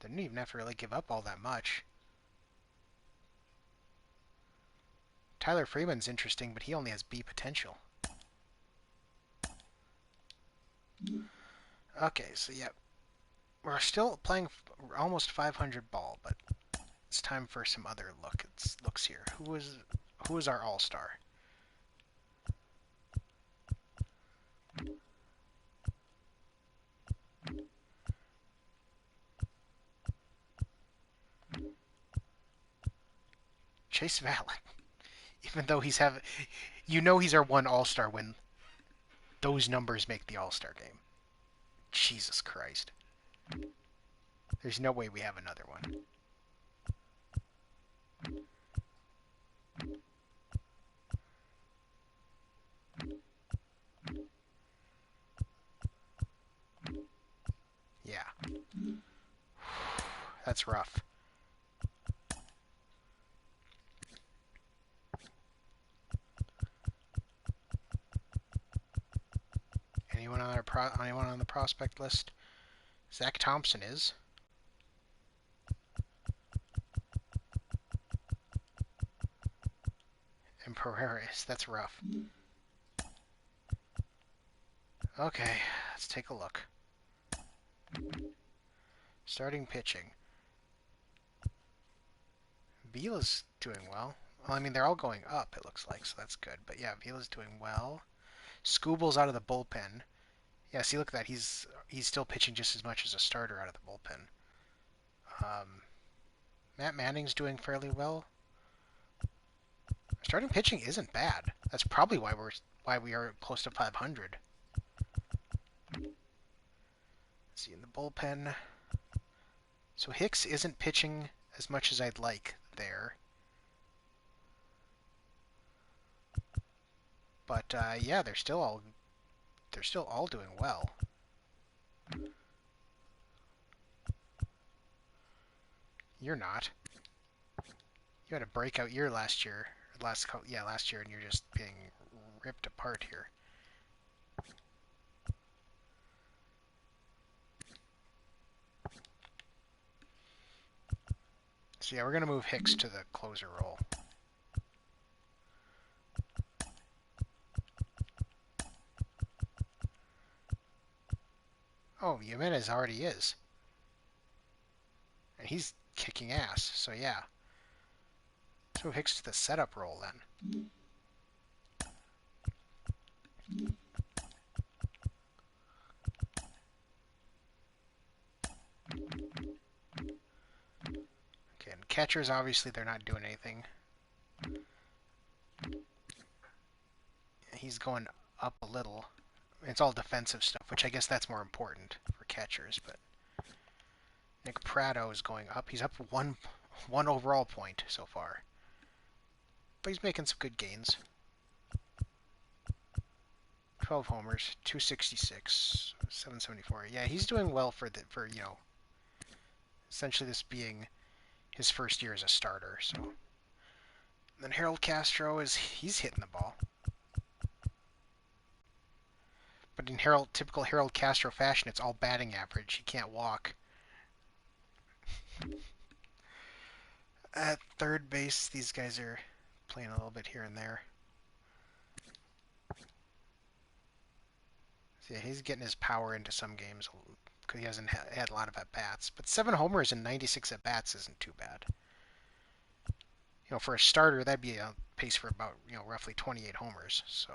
S1: They didn't even have to really give up all that much. Tyler Freeman's interesting, but he only has B potential. Okay, so yeah. We're still playing almost 500 ball, but it's time for some other looks here. Who is our all-star? Chase Vallon. Even though he's our one all-star when those numbers make the all-star game. Jesus Christ. There's no way we have another one. Yeah. That's rough. Anyone on the prospect list? Zach Thompson is. And Pereira is. That's rough. Okay, let's take a look. Starting pitching. Vila's doing well. Well, I mean, they're all going up, it looks like, so that's good. But yeah, Vila's doing well. Scooble's out of the bullpen. Yeah, see, look at that. He's still pitching just as much as a starter out of the bullpen. Matt Manning's doing fairly well. Starting pitching isn't bad. That's probably why we are close to 500. Let's see, in the bullpen. So Hicks isn't pitching as much as I'd like there. But yeah, they're still all doing well. You're not. You had a breakout year last year. Last year, and you're just being ripped apart here. So yeah, we're going to move Hicks to the closer role. Oh, Jimenez already is. And he's kicking ass, so yeah. Let's move Hicks to the setup role then. Okay, and catchers, obviously, they're not doing anything. He's going up a little. It's all defensive stuff, which I guess that's more important for catchers, but Nick Pratto is going up. He's up one overall point so far. But he's making some good gains. 12 homers, 266, 774. Yeah, he's doing well for you know, essentially this being his first year as a starter. So and then Harold Castro he's hitting the ball. But in typical Harold Castro fashion, it's all batting average. He can't walk. At third base, these guys are playing a little bit here and there. So yeah, he's getting his power into some games because he hasn't had a lot of at-bats. But 7 homers and 96 at-bats isn't too bad. You know, for a starter, that'd be a pace for about, you know, roughly 28 homers. So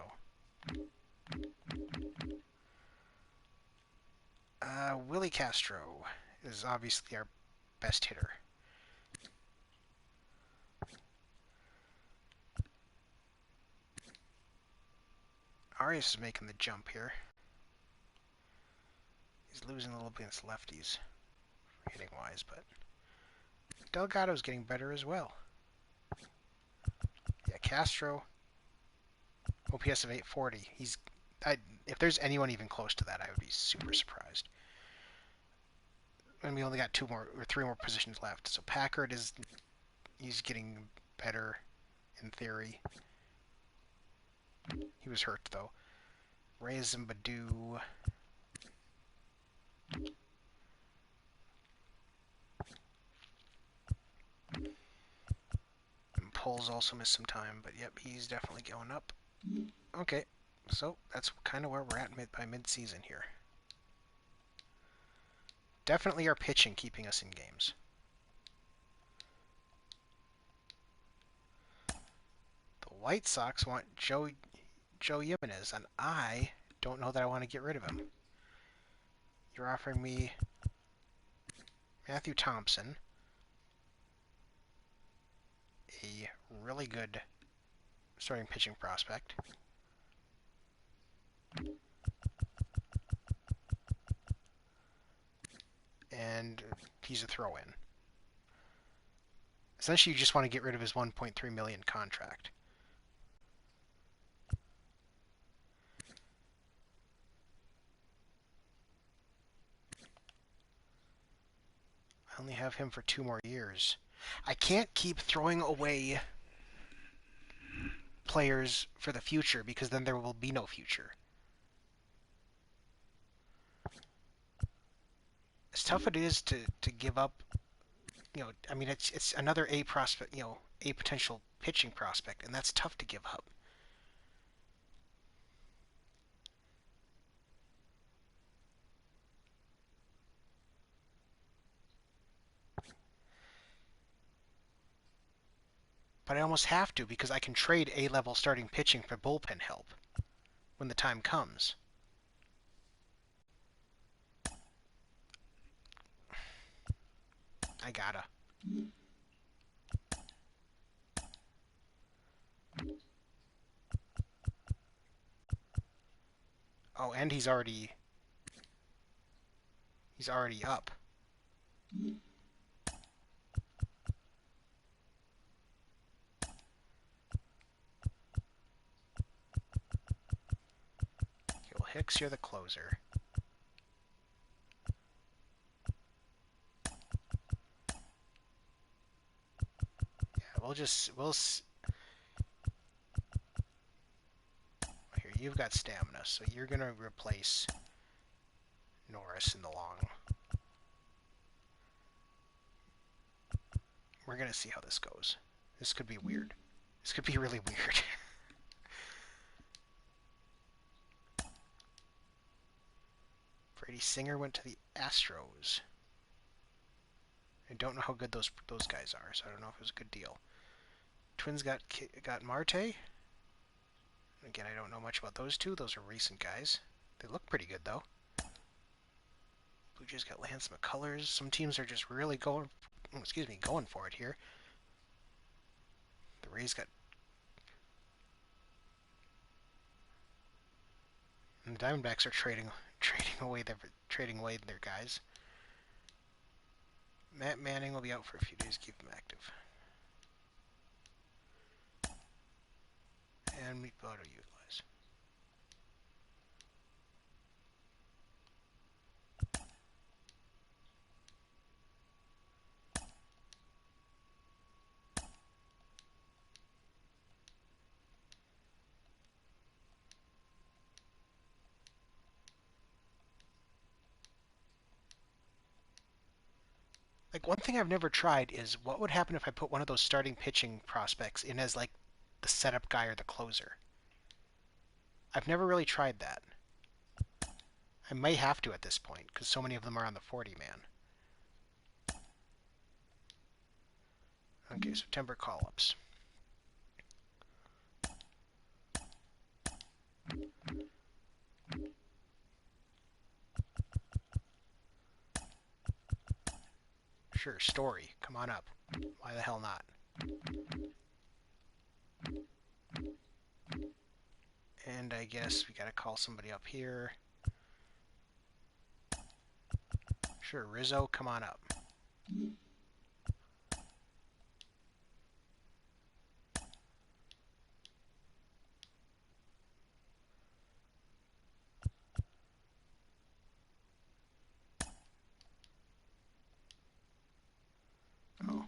S1: Willie Castro is obviously our best hitter. Arias is making the jump here. He's losing a little bit against lefties, hitting-wise, but Delgado's getting better as well. Yeah, Castro, OPS of 840. If there's anyone even close to that, I would be super surprised. And we only got 2 more or 3 more positions left. So Packard he's getting better in theory. He was hurt though. Reyes and Badu. Pujols also missed some time, but yep, he's definitely going up. Okay, so that's kind of where we're at by mid-season here. Definitely our pitching keeping us in games. The White Sox want Joe Jimenez, and I don't know that I want to get rid of him. You're offering me Matthew Thompson, a really good starting pitching prospect. And he's a throw-in. Essentially, you just want to get rid of his $1.3 million contract. I only have him for 2 more years. I can't keep throwing away players for the future because then there will be no future. As tough it is to give up, I mean, it's another A prospect, a potential pitching prospect, and that's tough to give up. But I almost have to because I can trade A-level starting pitching for bullpen help when the time comes. I gotta. Oh, and he's already up. Well, Hicks, you're the closer. Yeah, here, you've got stamina, so you're gonna replace Norris in the long. We're gonna see how this goes. This could be weird. This could be really weird. Brady Singer went to the Astros. I don't know how good those guys are, so I don't know if it was a good deal. Twins got Marte. Again, I don't know much about those two. Those are recent guys. They look pretty good, though. Blue Jays got Lance McCullers. Some teams are just really going for it here. The Rays got... And the Diamondbacks are trading away their guys. Matt Manning will be out for a few days. Keep him active. And Meat Auto utilize. Like, one thing I've never tried is what would happen if I put one of those starting pitching prospects in as, like, the setup guy or the closer. I've never really tried that. I may have to at this point, because so many of them are on the 40-man. Okay, September call-ups. Sure, Story, come on up. Why the hell not? And I guess we gotta call somebody up here. Sure, Rizzo, come on up. Oh.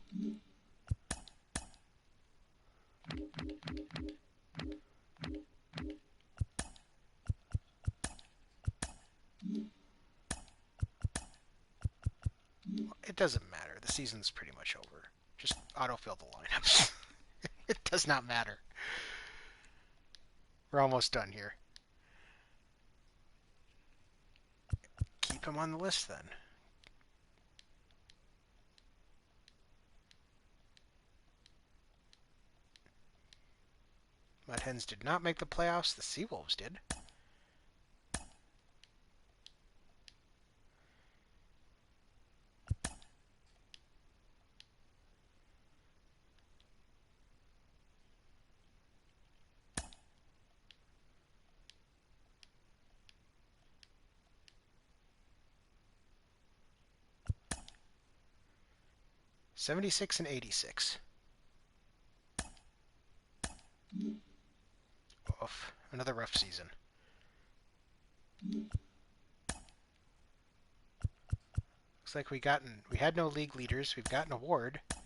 S1: It doesn't matter. The season's pretty much over. Just autofill the lineups. It does not matter. We're almost done here. Keep him on the list then. Mud Hens did not make the playoffs. The Seawolves did. '76 and '86. Oof. Another rough season. Looks like we had no league leaders. We've got an award. It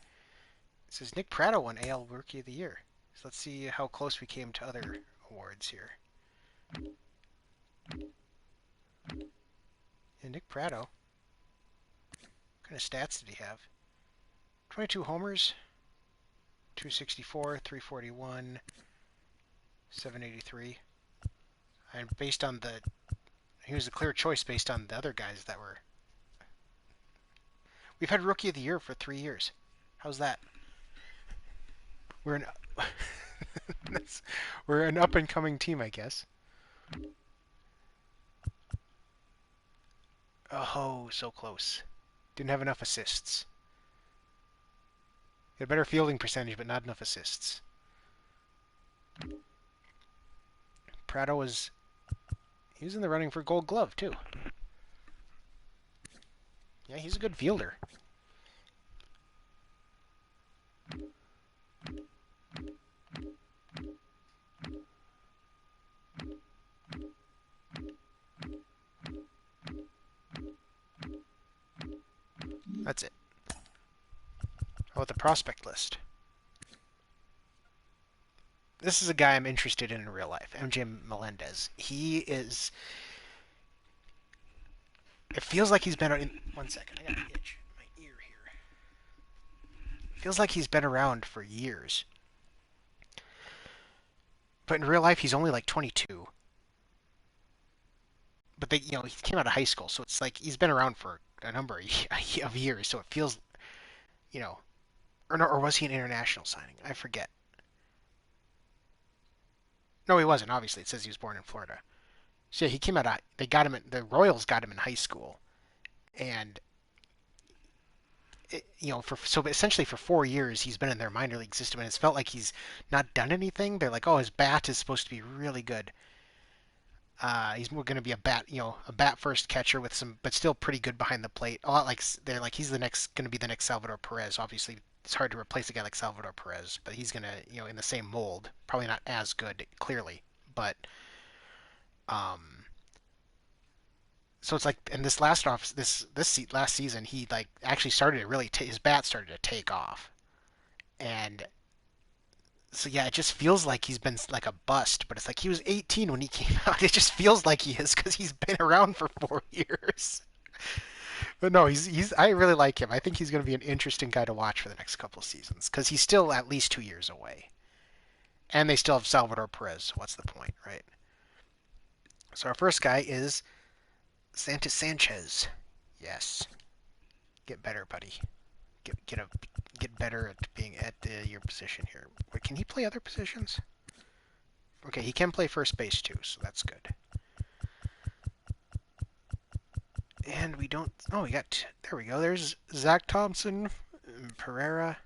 S1: says Nick Pratto won AL Rookie of the Year. So let's see how close we came to other awards here. And Nick Pratto. What kind of stats did he have? 22 homers, 264, 341, 783. And based on he was a clear choice based on the other guys that were. We've had Rookie of the Year for 3 years. How's that? We're an we're an up and coming team, I guess. Oh, so close. Didn't have enough assists. He had a better fielding percentage, but not enough assists. Pratto was in the running for Gold Glove too. Yeah, he's a good fielder. That's it. How about the prospect list? This is a guy I'm interested in real life, MJ Melendez. He is... It feels like he's been... One second, I got an itch in my ear here. It feels like he's been around for years. But in real life, he's only like 22. But he came out of high school, so it's like he's been around for a number of years, so it feels, or was he an international signing? I forget. No, he wasn't. Obviously, it says he was born in Florida. So yeah, he came out of. The Royals got him in high school, and so essentially for 4 years he's been in their minor league system, and it's felt like he's not done anything. They're like, oh, his bat is supposed to be really good. He's going to be a bat first catcher with but still pretty good behind the plate. A lot like they're like he's going to be the next Salvador Perez. Obviously, it's hard to replace a guy like Salvador Perez, but he's going to in the same mold. Probably not as good, clearly, but so it's like in this last season he like actually started to really his bat started to take off, and so yeah, it just feels like he's been like a bust, but it's like he was 18 when he came out. It just feels like he is because he's been around for 4 years. But no, he's I really like him. I think he's going to be an interesting guy to watch for the next couple of seasons because he's still at least 2 years away, and they still have Salvador Perez. So what's the point, right? So our first guy is Santos Sanchez. Yes, get better, buddy. Get better at being at your position here. Wait, can he play other positions? Okay, he can play first base too, so that's good. And we don't... Oh, we got... There we go. There's Zach Thompson, Pereira.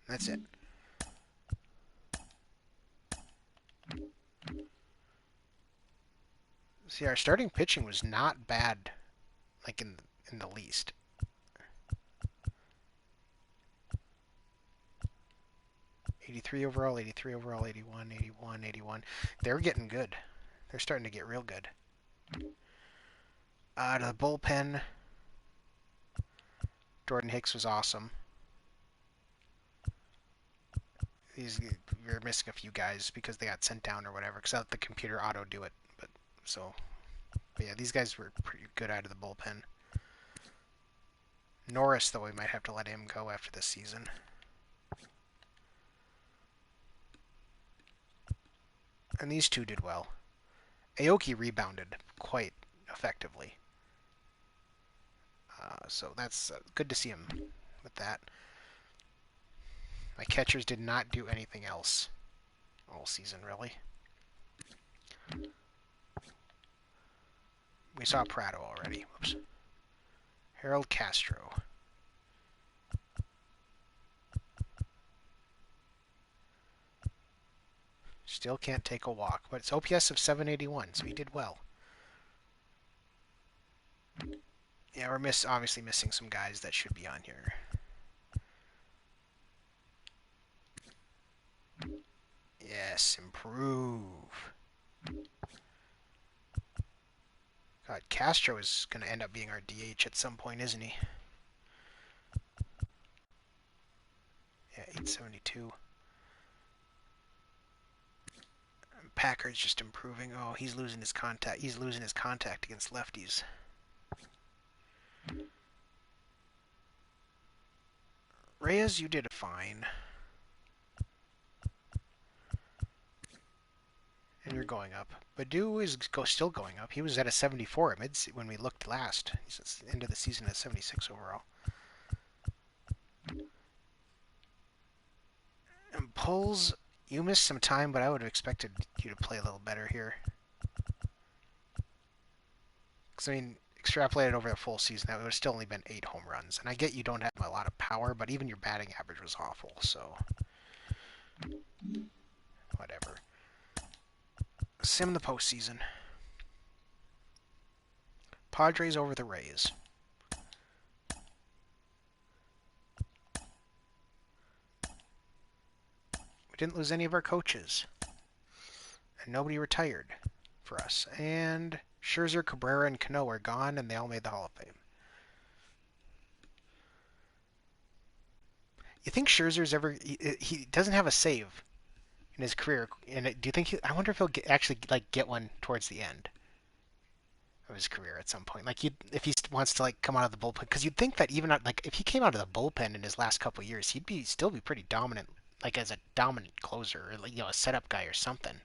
S1: That's it. See, our starting pitching was not bad, like in the least. 83 overall, 83 overall, 81, 81, 81. They're getting good. They're starting to get real good. To the bullpen, Jordan Hicks was awesome. We're missing a few guys because they got sent down or whatever, because I let the computer auto do it. But yeah, these guys were pretty good out of the bullpen. Norris, though, we might have to let him go after this season. And these two did well. Aoki rebounded quite effectively. So that's good to see him with that. My catchers did not do anything else all season, really. We saw Prado already. Whoops. Harold Castro. Still can't take a walk, but it's OPS of 781, so he did well. Yeah, we're obviously missing some guys that should be on here. Yes, improve. God, Castro is going to end up being our DH at some point, isn't he? Yeah, 872. Packard's just improving. Oh, he's losing his contact. He's losing his contact against lefties. Reyes, you did fine. And you're going up. Badu is still going up. He was at a 74 when we looked last. He's at the end of the season at 76 overall. And Pulls, you missed some time, but I would have expected you to play a little better here. Because, I mean, extrapolated over the full season, that would have still only been 8 home runs. And I get you don't have a lot of power, but even your batting average was awful, so... whatever. Sim the postseason. Padres over the Rays. We didn't lose any of our coaches. And nobody retired for us. And Scherzer, Cabrera, and Cano are gone, and they all made the Hall of Fame. You think Scherzer's ever... He doesn't have a save in his career. And do you think I wonder if he'll actually get one towards the end of his career at some point. Like, if he wants to come out of the bullpen, because you'd think that even if he came out of the bullpen in his last couple of years, he'd still be pretty dominant, as a dominant closer, or a setup guy or something.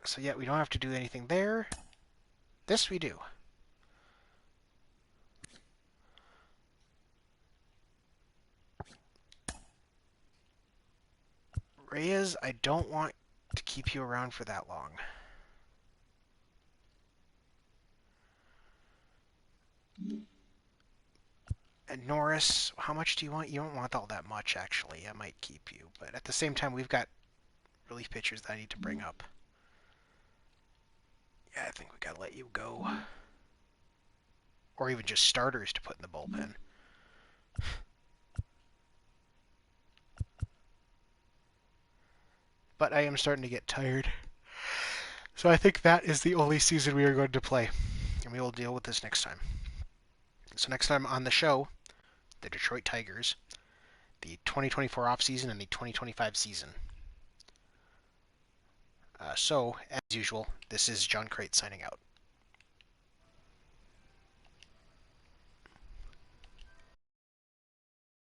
S1: So yeah, we don't have to do anything there. This we do. Reyes, I don't want to keep you around for that long. And Norris, how much do you want? You don't want all that much, actually. I might keep you. But at the same time, we've got relief pitchers that I need to bring up. Yeah, I think we gotta let you go. Or even just starters to put in the bullpen. But I am starting to get tired. So I think that is the only season we are going to play. And we will deal with this next time. So next time on the show, the Detroit Tigers, the 2024 offseason, and the 2025 season. So, as usual, this is John Crate signing out.